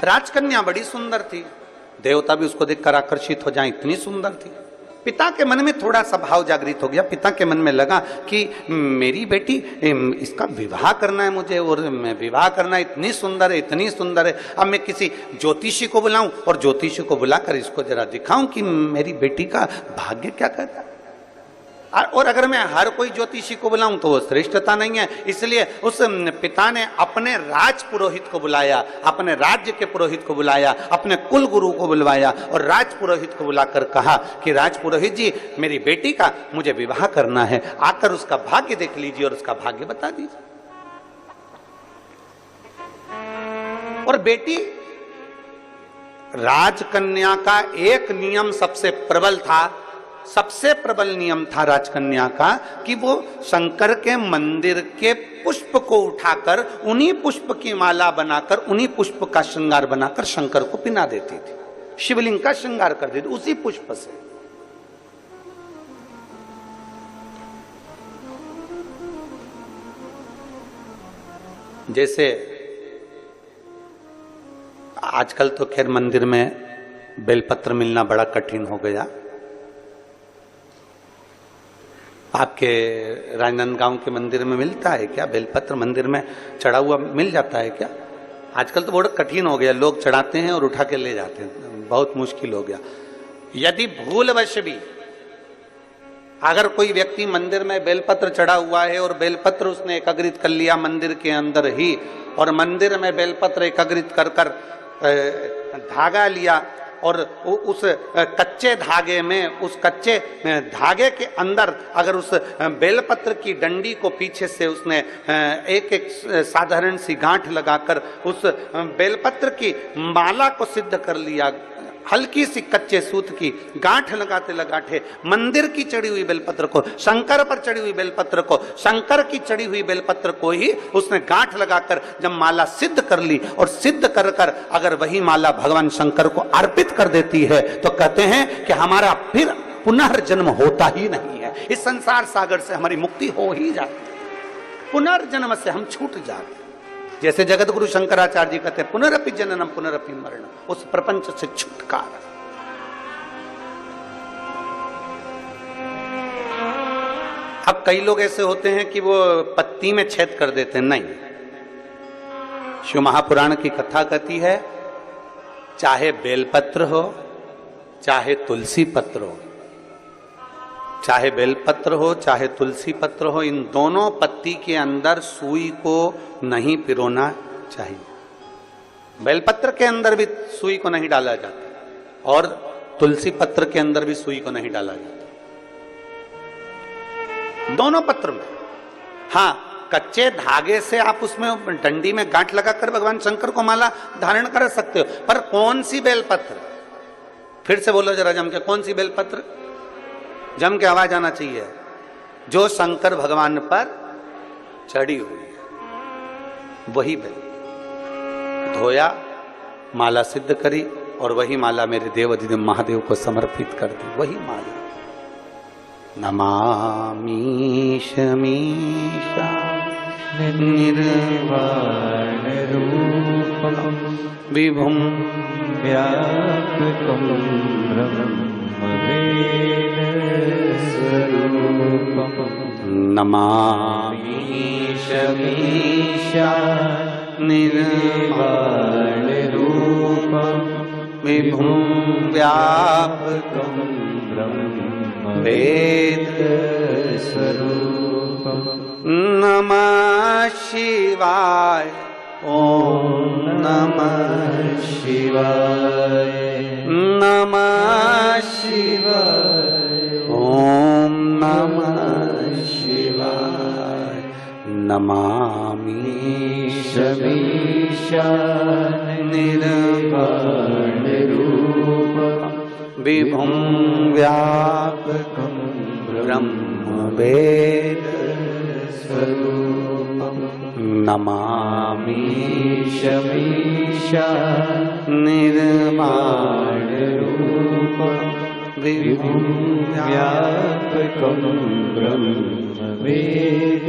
राजकन्या बड़ी सुंदर थी, देवता भी उसको देखकर आकर्षित हो जाए, इतनी सुंदर थी। पिता के मन में थोड़ा सा भाव जागृत हो गया। पिता के मन में लगा कि मेरी बेटी, इसका विवाह करना है मुझे, और विवाह करना, इतनी सुंदर है, इतनी सुंदर है। अब मैं किसी ज्योतिषी को बुलाऊं और ज्योतिषी को बुलाकर इसको जरा दिखाऊं कि मेरी बेटी का भाग्य क्या कहता है। और अगर मैं हर कोई ज्योतिषी को बुलाऊं तो वो श्रेष्ठता नहीं है। इसलिए उस पिता ने अपने राज पुरोहित को बुलाया, अपने राज्य के पुरोहित को बुलाया, अपने कुल गुरु को बुलवाया और राज पुरोहित को बुलाकर कहा कि राज पुरोहित जी, मेरी बेटी का मुझे विवाह करना है, आकर उसका भाग्य देख लीजिए और उसका भाग्य बता दीजिए। और बेटी, राजकन्या का एक नियम सबसे प्रबल था, सबसे प्रबल नियम था राजकन्या का कि वो शंकर के मंदिर के पुष्प को उठाकर उन्हीं पुष्प की माला बनाकर, उन्हीं पुष्प का श्रृंगार बनाकर शंकर को पिना देती थी, शिवलिंग का श्रृंगार कर देती उसी पुष्प से। जैसे आजकल तो खैर मंदिर में बेलपत्र मिलना बड़ा कठिन हो गया। आपके राजनांदगांव के मंदिर में मिलता है क्या बेलपत्र? मंदिर में चढ़ा हुआ मिल जाता है क्या? आजकल तो बहुत कठिन हो गया, लोग चढ़ाते हैं और उठा के ले जाते हैं, बहुत मुश्किल हो गया। यदि भूलवश भी अगर कोई व्यक्ति मंदिर में बेलपत्र चढ़ा हुआ है और बेलपत्र उसने एकत्रित कर लिया मंदिर के अंदर ही, और मंदिर में बेलपत्र एकत्रित कर कर धागा लिया और उस कच्चे धागे में, उस कच्चे धागे के अंदर अगर उस बेलपत्र की डंडी को पीछे से उसने एक एक साधारण सी गांठ लगाकर उस बेलपत्र की माला को सिद्ध कर लिया, हल्की सी कच्चे सूत की गांठ लगाते लगाते मंदिर की चढ़ी हुई बेलपत्र को, शंकर पर चढ़ी हुई बेलपत्र को, शंकर की चढ़ी हुई बेलपत्र को ही उसने गांठ लगाकर जब माला सिद्ध कर ली और सिद्ध कर कर अगर वही माला भगवान शंकर को अर्पित कर देती है तो कहते हैं कि हमारा फिर पुनर्जन्म होता ही नहीं है, इस संसार सागर से हमारी मुक्ति हो ही जाती है, पुनर्जन्म से हम छूट जाते। जैसे जगत गुरु शंकराचार्य जी कहते हैं पुनरपि जननम पुनरपि मरणम, उस प्रपंच से छुटकारा। अब कई लोग ऐसे होते हैं कि वो पत्ती में छेद कर देते हैं, नहीं। शिव महापुराण की कथा कहती है चाहे बेलपत्र हो चाहे तुलसी पत्र हो, चाहे बेलपत्र हो चाहे तुलसी पत्र हो, इन दोनों पत्ती के अंदर सुई को नहीं पिरोना चाहिए। बेलपत्र के अंदर भी सुई को नहीं डाला जाता और तुलसी पत्र के अंदर भी सुई को नहीं डाला जाता, दोनों पत्र में। हाँ, कच्चे धागे से आप उसमें डंडी में गांठ लगाकर भगवान शंकर को माला धारण कर सकते हो, पर कौन सी बेलपत्र? फिर से बोलो जरा जम के, कौन सी बेलपत्र? जम के आवाज आना चाहिए। जो शंकर भगवान पर चढ़ी हुई है वही बेल धोया, माला सिद्ध करी और वही माला मेरे देव अधिदेव महादेव को समर्पित कर दी, वही माला। नमामि शमीशा निर्वाण रूपम विभुम व्यापकम ब्रह्मवेद स्वरूपम। नमामि शमीशा निर्वाण रूपम विभुम व्यापकम ब्रह्मवेद स्वरूपम। नमः शिवाय, ओम नमः शिवाय, नमः शिवाय, ओम नमः शिवाय। नमामि शमीशा निर्वाण रूपम विभुम व्यापकम ब्रह्मवेद स्वरूपम। नमामि शमीशा निर्वाण रूपम विभुम व्यापकम ब्रह्मवेद